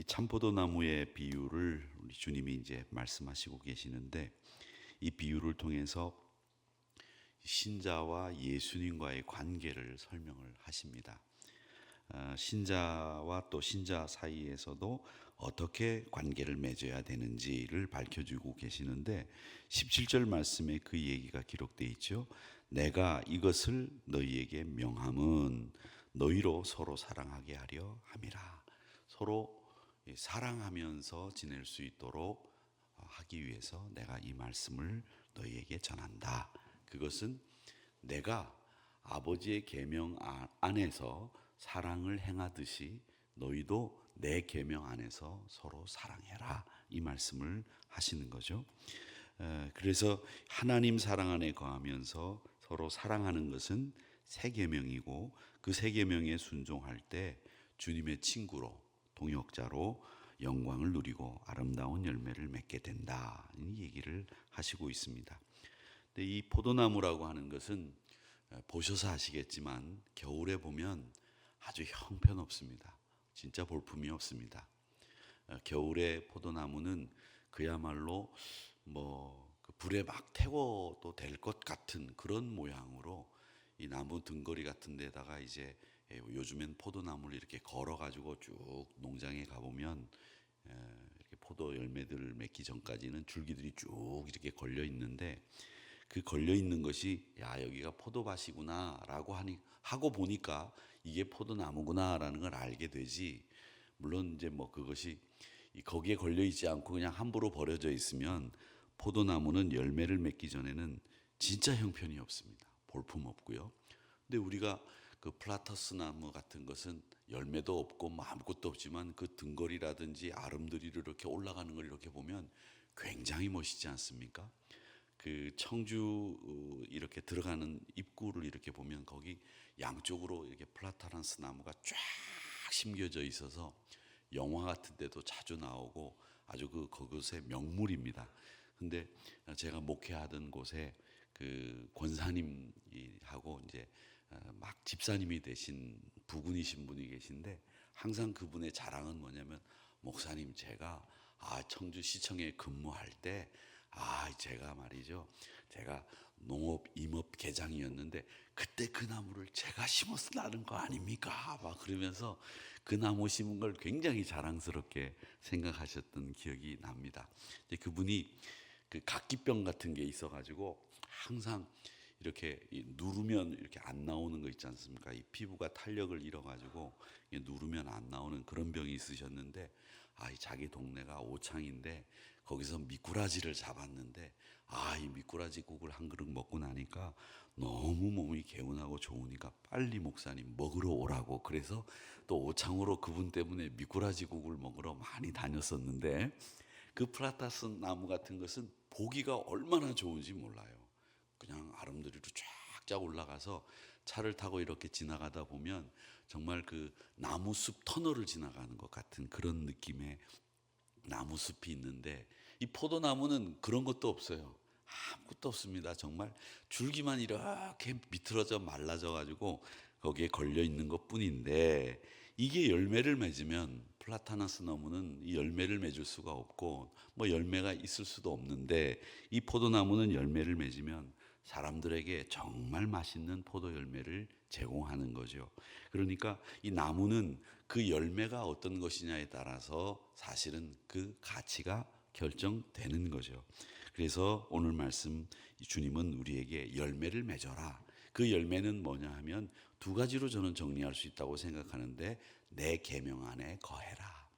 참포도나무의 비유를 우리 주님이 이제 말씀하시고 계시는데, 이 비유를 통해서 신자와 예수님과의 관계를 설명을 하십니다. 신자와 또 신자 사이에서도 어떻게 관계를 맺어야 되는지를 밝혀주고 계시는데, 17절 말씀에 그 얘기가 기록되어 있죠. 내가 이것을 너희에게 명함은 너희로 서로 사랑하게 하려 함이라. 서로 사랑하면서 지낼 수 있도록 하기 위해서 내가 이 말씀을 너희에게 전한다. 그것은 내가 아버지의 계명 안에서 사랑을 행하듯이 너희도 내 계명 안에서 서로 사랑해라, 이 말씀을 하시는 거죠. 그래서 하나님 사랑 안에 거하면서 서로 사랑하는 것은 새 계명이고, 그 새 계명에 순종할 때 주님의 친구로, 동역자로 영광을 누리고 아름다운 열매를 맺게 된다, 이 얘기를 하시고 있습니다. 근데 이 포도나무라고 하는 것은 보셔서 아시겠지만 겨울에 보면 아주 형편없습니다. 진짜 볼품이 없습니다. 겨울에 포도나무는 그야말로 그 불에 막 태워도 될 것 같은 그런 모양으로, 이 나무 등거리 같은 데다가 이제 요즘엔 포도나무를 이렇게 걸어 가지고 쭉 농장에 가보면 이렇게 포도 열매들을 맺기 전까지는 줄기들이 쭉 이렇게 걸려 있는데, 그 걸려 있는 것이 야, 여기가 포도밭이구나라고 하고 보니까 이게 포도나무구나라는 걸 알게 되지. 물론 이제 그것이 거기에 걸려 있지 않고 그냥 함부로 버려져 있으면 포도나무는 열매를 맺기 전에는 진짜 형편이 없습니다. 볼품 없고요. 근데 우리가 그 플라터스 나무 같은 것은 열매도 없고 아무것도 없지만 그 등거리라든지 아름드리로 이렇게 올라가는 걸 이렇게 보면 굉장히 멋있지 않습니까? 그 청주 이렇게 들어가는 입구를 이렇게 보면 거기 양쪽으로 이렇게 플라타란스 나무가 쫙 심겨져 있어서 영화 같은 데도 자주 나오고 아주 그곳의 명물입니다. 근데 제가 목회하던 곳에 그 권사님하고 이제 막 집사님이 되신 부군이신 분이 계신데, 항상 그분의 자랑은 뭐냐면, 목사님, 제가 청주시청에 근무할 때 제가 말이죠, 제가 농업 임업 계장이었는데 그때 그 나무를 제가 심어서 나는 거 아닙니까? 막 그러면서 그 나무 심은 걸 굉장히 자랑스럽게 생각하셨던 기억이 납니다. 이제 그분이 그 각기병 같은 게 있어가지고 항상 이렇게 누르면 이렇게 안 나오는 거 있지 않습니까? 이 피부가 탄력을 잃어가지고 누르면 안 나오는 그런 병이 있으셨는데, 이 자기 동네가 오창인데 거기서 미꾸라지를 잡았는데, 이 미꾸라지 국을 한 그릇 먹고 나니까 너무 몸이 개운하고 좋으니까 빨리 목사님 먹으러 오라고, 그래서 또 오창으로 그분 때문에 미꾸라지 국을 먹으러 많이 다녔었는데, 그 플라타스 나무 같은 것은 보기가 얼마나 좋은지 몰라요. 그냥 아름드리로 쫙쫙 올라가서 차를 타고 이렇게 지나가다 보면 정말 그 나무숲 터널을 지나가는 것 같은 그런 느낌의 나무숲이 있는데, 이 포도나무는 그런 것도 없어요. 아무것도 없습니다. 정말 줄기만 이렇게 비틀어져 말라져 가지고 거기에 걸려 있는 것 뿐인데, 이게 열매를 맺으면, 플라타나스 나무는 이 열매를 맺을 수가 없고 열매가 있을 수도 없는데, 이 포도나무는 열매를 맺으면 사람들에게 정말 맛있는 포도 열매를 제공하는 거죠. 그러니까 이 나무는 그 열매가 어떤 것이냐에 따라서 사실은 그 가치가 결정되는 거죠. 그래서 오늘 말씀 주님은 우리에게 열매를 맺어라. 그 열매는 뭐냐 하면 두 가지로 저는 정리할 수 있다고 생각하는데, 내 계명 안에 거해라,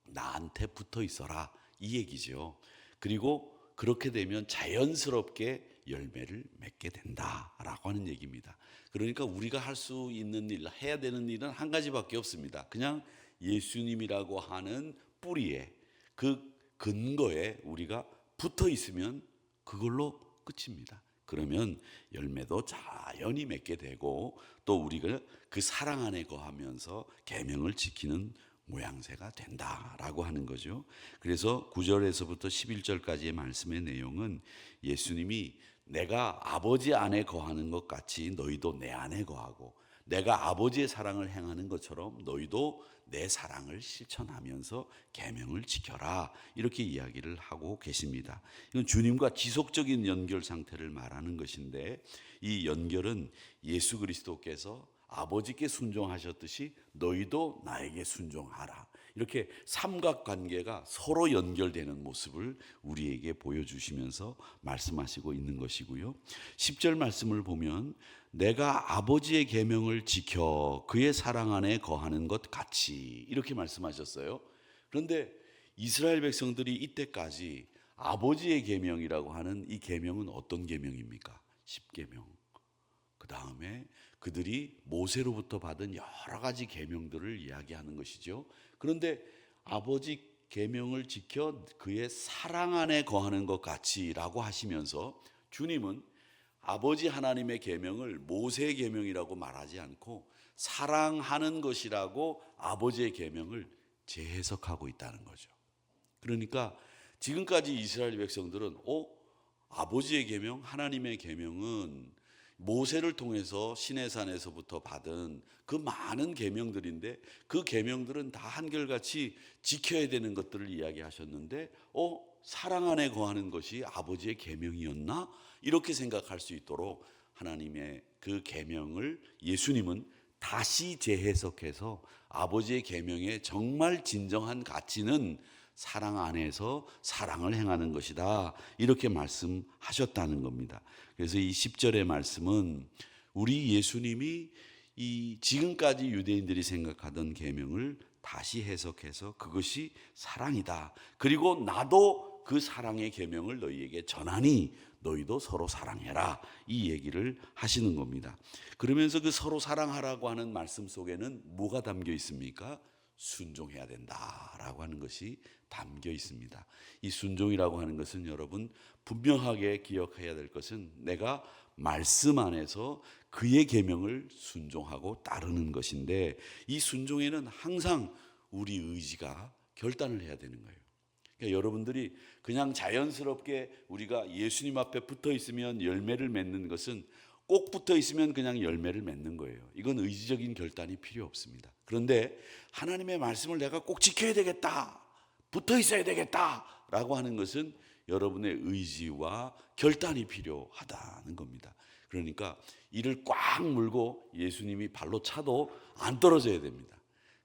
나한테 붙어 있어라, 이 얘기죠. 그리고 그렇게 되면 자연스럽게 열매를 맺게 된다라고 하는 얘기입니다. 그러니까 우리가 할 수 있는 일, 해야 되는 일은 한 가지밖에 없습니다. 그냥 예수님이라고 하는 뿌리에, 그 근거에 우리가 붙어 있으면 그걸로 끝입니다. 그러면 열매도 자연히 맺게 되고, 또 우리가 그 사랑 안에 거하면서 계명을 지키는 모양새가 된다라고 하는 거죠. 그래서 9절에서부터 11절까지의 말씀의 내용은 예수님이 내가 아버지 안에 거하는 것 같이 너희도 내 안에 거하고 내가 아버지의 사랑을 행하는 것처럼 너희도 내 사랑을 실천하면서 계명을 지켜라. 이렇게 이야기를 하고 계십니다. 이건 주님과 지속적인 연결 상태를 말하는 것인데, 이 연결은 예수 그리스도께서 아버지께 순종하셨듯이 너희도 나에게 순종하라. 이렇게 삼각관계가 서로 연결되는 모습을 우리에게 보여주시면서 말씀하시고 있는 것이고요. 10절 말씀을 보면 내가 아버지의 계명을 지켜 그의 사랑 안에 거하는 것 같이, 이렇게 말씀하셨어요. 그런데 이스라엘 백성들이 이때까지 아버지의 계명이라고 하는 이 계명은 어떤 계명입니까? 십계명. 그 다음에 그들이 모세로부터 받은 여러 가지 계명들을 이야기하는 것이죠. 그런데 아버지 계명을 지켜 그의 사랑 안에 거하는 것 같이라고 하시면서 주님은 아버지 하나님의 계명을 모세의 계명이라고 말하지 않고 사랑하는 것이라고 아버지의 계명을 재해석하고 있다는 거죠. 그러니까 지금까지 이스라엘 백성들은 아버지의 계명, 하나님의 계명은 모세를 통해서 시내산에서부터 받은 그 많은 계명들인데, 그 계명들은 다 한결같이 지켜야 되는 것들을 이야기하셨는데 사랑 안에 거하는 것이 아버지의 계명이었나? 이렇게 생각할 수 있도록 하나님의 그 계명을 예수님은 다시 재해석해서 아버지의 계명의 정말 진정한 가치는 사랑 안에서 사랑을 행하는 것이다, 이렇게 말씀하셨다는 겁니다. 그래서 이 10절의 말씀은 우리 예수님이 이 지금까지 유대인들이 생각하던 계명을 다시 해석해서 그것이 사랑이다, 그리고 나도 그 사랑의 계명을 너희에게 전하니 너희도 서로 사랑해라, 이 얘기를 하시는 겁니다. 그러면서 그 서로 사랑하라고 하는 말씀 속에는 뭐가 담겨 있습니까? 순종해야 된다라고 하는 것이 담겨 있습니다. 이 순종이라고 하는 것은 여러분 분명하게 기억해야 될 것은 내가 말씀 안에서 그의 계명을 순종하고 따르는 것인데, 이 순종에는 항상 우리 의지가 결단을 해야 되는 거예요. 그러니까 여러분들이 그냥 자연스럽게 우리가 예수님 앞에 붙어 있으면 열매를 맺는 것은 꼭 붙어 있으면 그냥 열매를 맺는 거예요. 이건 의지적인 결단이 필요 없습니다. 그런데 하나님의 말씀을 내가 꼭 지켜야 되겠다, 붙어 있어야 되겠다 라고 하는 것은 여러분의 의지와 결단이 필요하다는 겁니다. 그러니까 이를 꽉 물고 예수님이 발로 차도 안 떨어져야 됩니다.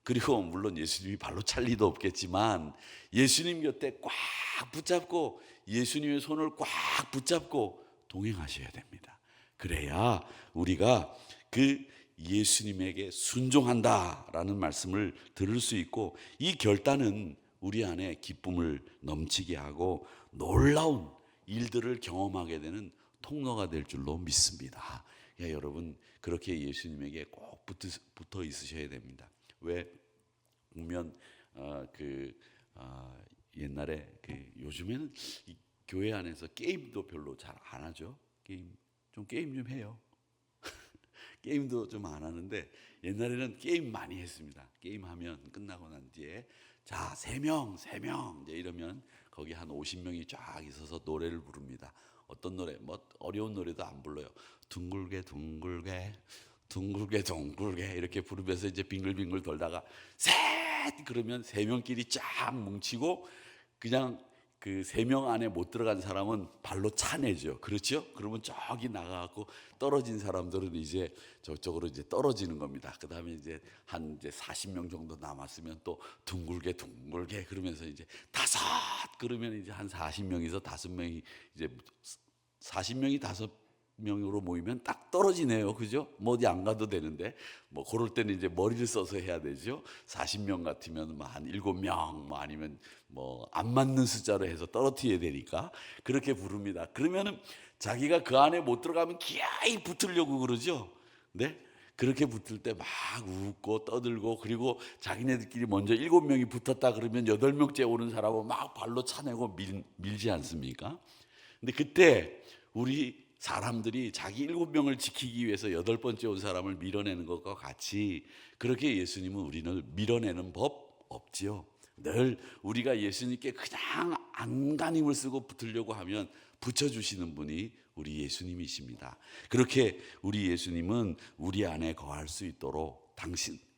그리고 물론 예수님이 발로 찰 리도 없겠지만 예수님 곁에 꽉 붙잡고 예수님의 손을 꽉 붙잡고 동행하셔야 됩니다. 그래야 우리가 그 예수님에게 순종한다라는 말씀을 들을 수 있고, 이 결단은 우리 안에 기쁨을 넘치게 하고 놀라운 일들을 경험하게 되는 통로가 될 줄로 믿습니다. 여러분 그렇게 예수님에게 꼭 붙어 있으셔야 됩니다. 왜 보면 옛날에 요즘에는 이 교회 안에서 게임도 별로 잘 안 하죠. 게임 좀 해요. 게임도 좀 안 하는데 옛날에는 게임 많이 했습니다. 게임하면 끝나고 난 뒤에 자, 3명 이제 이러면 거기 한 50명이 쫙 있어서 노래를 부릅니다. 어떤 노래? 뭐 어려운 노래도 안 불러요. 둥글게 둥글게 둥글게 둥글게 이렇게 부르면서 이제 빙글빙글 돌다가 셋 그러면 3명끼리 쫙 뭉치고 그냥 그 3명 안에 못 들어간 사람은 발로 차내죠. 그렇죠? 그러면 저기 나가고 떨어진 사람들은 이제 저쪽으로 이제 떨어지는 겁니다. 그 다음에 이제 한 40명 정도 남았으면 또 둥글게 둥글게 그러면서 이제 5 그러면 이제 한 40명에서 5명이 이제 40명이 5명으로 모이면 딱 떨어지네요. 그죠? 뭐 어디 안 가도 되는데 뭐 그럴 때는 이제 머리를 써서 해야 되죠. 40명 같으면 뭐 한 7명 뭐 아니면 뭐 안 맞는 숫자로 해서 떨어뜨려야 되니까 그렇게 부릅니다. 그러면은 자기가 그 안에 못 들어가면 기아이 붙으려고 그러죠. 네? 그렇게 붙을 때 막 웃고 떠들고, 그리고 자기네들끼리 먼저 7명이 붙었다 그러면 8명째 오는 사람은 막 발로 차내고 밀지 않습니까? 근데 그때 우리 사람들이 자기 7명을 지키기 위해서 8번째 온 사람을 밀어내는 것과 같이 그렇게 예수님은 우리를 밀어내는 법 없지요. 늘 우리가 예수님께 그냥 안간힘을 쓰고 붙으려고 하면 붙여주시는 분이 우리 예수님이십니다. 그렇게 우리 예수님은 우리 안에 거할 수 있도록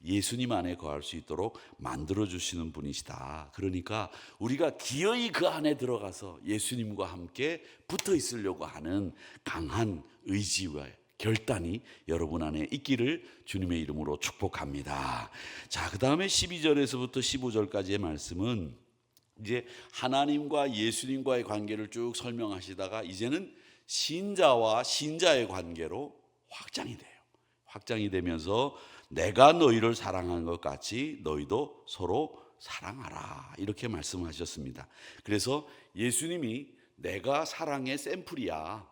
예수님 안에 거할 수 있도록 만들어주시는 분이시다. 그러니까 우리가 기어이 그 안에 들어가서 예수님과 함께 붙어 있으려고 하는 강한 의지와 결단이 여러분 안에 있기를 주님의 이름으로 축복합니다. 자, 그 다음에 12절에서부터 15절까지의 말씀은 이제 하나님과 예수님과의 관계를 쭉 설명하시다가 이제는 신자와 신자의 관계로 확장이 돼요. 확장이 되면서 내가 너희를 사랑한 것 같이 너희도 서로 사랑하라, 이렇게 말씀하셨습니다. 그래서 예수님이 내가 사랑의 샘플이야,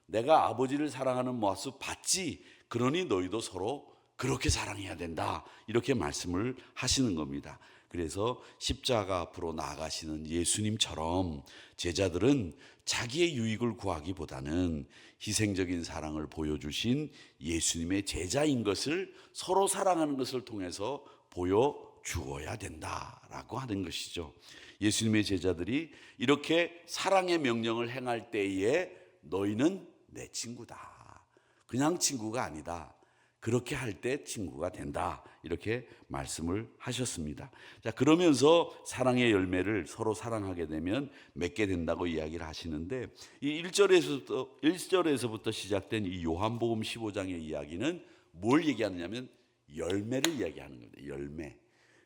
내가 아버지를 사랑하는 모습 봤지, 그러니 너희도 서로 그렇게 사랑해야 된다, 이렇게 말씀을 하시는 겁니다. 그래서 십자가 앞으로 나아가시는 예수님처럼 제자들은 자기의 유익을 구하기보다는 희생적인 사랑을 보여주신 예수님의 제자인 것을 서로 사랑하는 것을 통해서 보여주어야 된다라고 하는 것이죠. 예수님의 제자들이 이렇게 사랑의 명령을 행할 때에 너희는 내 친구다, 그냥 친구가 아니다, 그렇게 할 때 친구가 된다, 이렇게 말씀을 하셨습니다. 자, 그러면서 사랑의 열매를 서로 사랑하게 되면 맺게 된다고 이야기를 하시는데, 이 1절에서부터 시작된 이 요한복음 15장의 이야기는 뭘 얘기하느냐면 열매를 이야기하는 겁니다. 열매.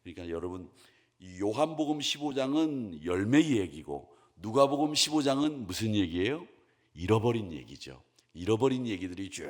그러니까 여러분, 이 요한복음 15장은 열매 얘기고 누가복음 15장은 무슨 얘기예요? 잃어버린 얘기죠. 잃어버린 얘기들이 쭉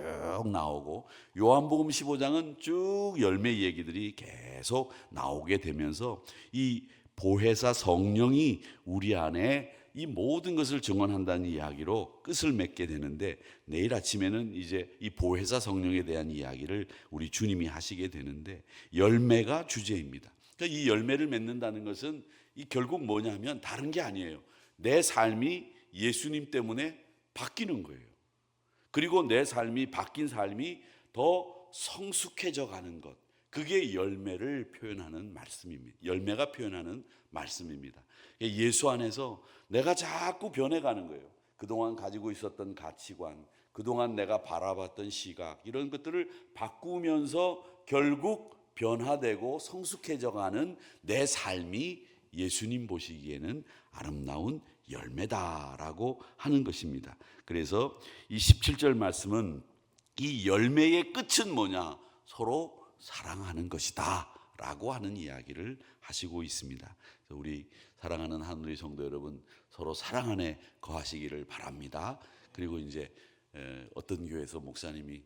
나오고 요한복음 15장은 쭉 열매 얘기들이 계속 나오게 되면서 이 보혜사 성령이 우리 안에 이 모든 것을 증언한다는 이야기로 끝을 맺게 되는데, 내일 아침에는 이제 이 보혜사 성령에 대한 이야기를 우리 주님이 하시게 되는데, 열매가 주제입니다. 그러니까 이 열매를 맺는다는 것은 이 결국 뭐냐면 다른 게 아니에요. 내 삶이 예수님 때문에 바뀌는 거예요. 그리고 내 삶이 바뀐 삶이 더 성숙해져 가는 것, 그게 열매를 표현하는 말씀입니다. 열매가 표현하는 말씀입니다. 예수 안에서 내가 자꾸 변해가는 거예요. 그동안 가지고 있었던 가치관, 그동안 내가 바라봤던 시각, 이런 것들을 바꾸면서 결국 변화되고 성숙해져 가는 내 삶이 예수님 보시기에는 아름다운 열매다라고 하는 것입니다. 그래서 이 17절 말씀은 이 열매의 끝은 뭐냐? 서로 사랑하는 것이다 라고 하는 이야기를 하시고 있습니다. 우리 사랑하는 하늘의 성도 여러분, 서로 사랑 안에 거하시기를 바랍니다. 그리고 이제 어떤 교회에서 목사님이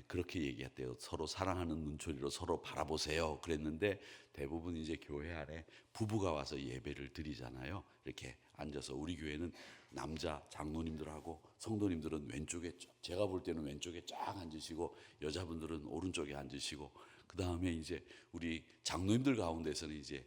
그렇게 얘기했대요. 서로 사랑하는 눈초리로 서로 바라보세요. 그랬는데 대부분 이제 교회 안에 부부가 와서 예배를 드리잖아요. 이렇게 앉아서 우리 교회는 남자 장로님들하고 성도님들은 왼쪽에, 제가 볼 때는 왼쪽에 쫙 앉으시고 여자분들은 오른쪽에 앉으시고, 그 다음에 이제 우리 장로님들 가운데서는 이제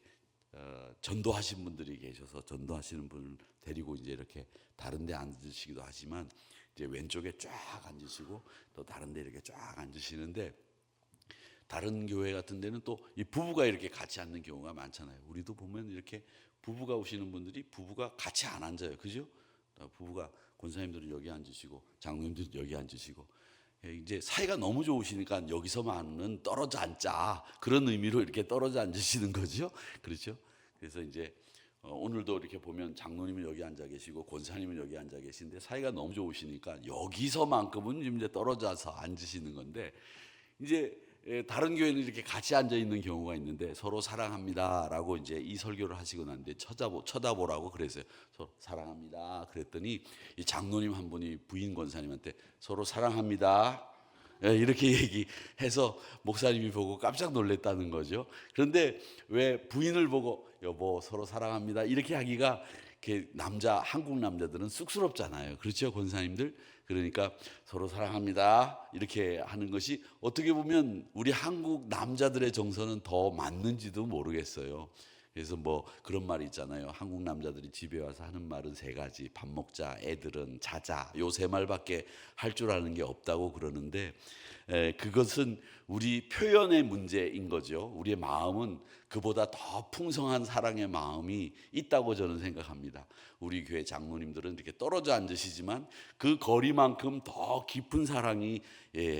전도하신 분들이 계셔서 전도하시는 분을 데리고 이제 이렇게 다른 데 앉으시기도 하지만 이제 왼쪽에 쫙 앉으시고 또 다른 데 이렇게 쫙 앉으시는데, 다른 교회 같은 데는 또 이 부부가 이렇게 같이 앉는 경우가 많잖아요. 우리도 보면 이렇게 부부가 오시는 분들이 부부가 같이 안 앉아요. 그죠? 부부가 권사님들은 여기 앉으시고 장로님들은 여기 앉으시고, 이제 사이가 너무 좋으시니까 여기서만은 떨어져 앉자, 그런 의미로 이렇게 떨어져 앉으시는 거죠. 그렇죠? 그래서 이제 오늘도 이렇게 보면 장로님은 여기 앉아 계시고 권사님은 여기 앉아 계신데 사이가 너무 좋으시니까 여기서만큼은 좀 이제 떨어져서 앉으시는 건데, 이제 다른 교회는 이렇게 같이 앉아 있는 경우가 있는데 서로 사랑합니다라고 이제 이 설교를 하시고 난데 쳐다보라고 그랬어요. 서로 사랑합니다. 그랬더니 이 장로님 한 분이 부인 권사님한테 서로 사랑합니다, 이렇게 얘기해서 목사님이 보고 깜짝 놀랐다는 거죠. 그런데 왜 부인을 보고 여보 서로 사랑합니다 이렇게 하기가, 이렇게 한국 남자들은 쑥스럽잖아요. 그렇죠, 권사님들? 그러니까 서로 사랑합니다 이렇게 하는 것이 어떻게 보면 우리 한국 남자들의 정서는 더 맞는지도 모르겠어요. 그래서 뭐 그런 말이 있잖아요. 한국 남자들이 집에 와서 하는 말은 세 가지. 밥 먹자, 애들은 자자. 요 세 말밖에 할 줄 아는 게 없다고 그러는데, 그것은 우리 표현의 문제인 거죠. 우리의 마음은 그보다 더 풍성한 사랑의 마음이 있다고 저는 생각합니다. 우리 교회 장로님들은 이렇게 떨어져 앉으시지만 그 거리만큼 더 깊은 사랑이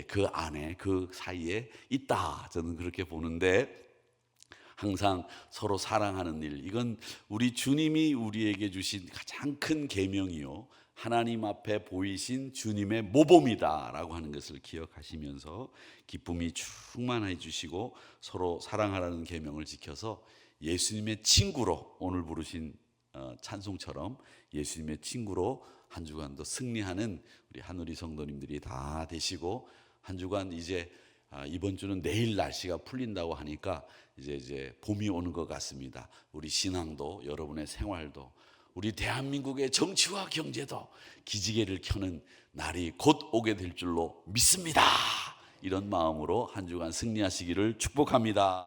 그 안에, 그 사이에 있다. 저는 그렇게 보는데, 항상 서로 사랑하는 일, 이건 우리 주님이 우리에게 주신 가장 큰 계명이요, 하나님 앞에 보이신 주님의 모범이다라고 하는 것을 기억하시면서 기쁨이 충만해 주시고 서로 사랑하라는 계명을 지켜서 예수님의 친구로, 오늘 부르신 찬송처럼 예수님의 친구로 한 주간도 승리하는 우리 하누리 성도님들이 다 되시고, 한 주간 이제 이번 주는 내일 날씨가 풀린다고 하니까 이제 봄이 오는 것 같습니다. 우리 신앙도, 여러분의 생활도, 우리 대한민국의 정치와 경제도 기지개를 켜는 날이 곧 오게 될 줄로 믿습니다. 이런 마음으로 한 주간 승리하시기를 축복합니다.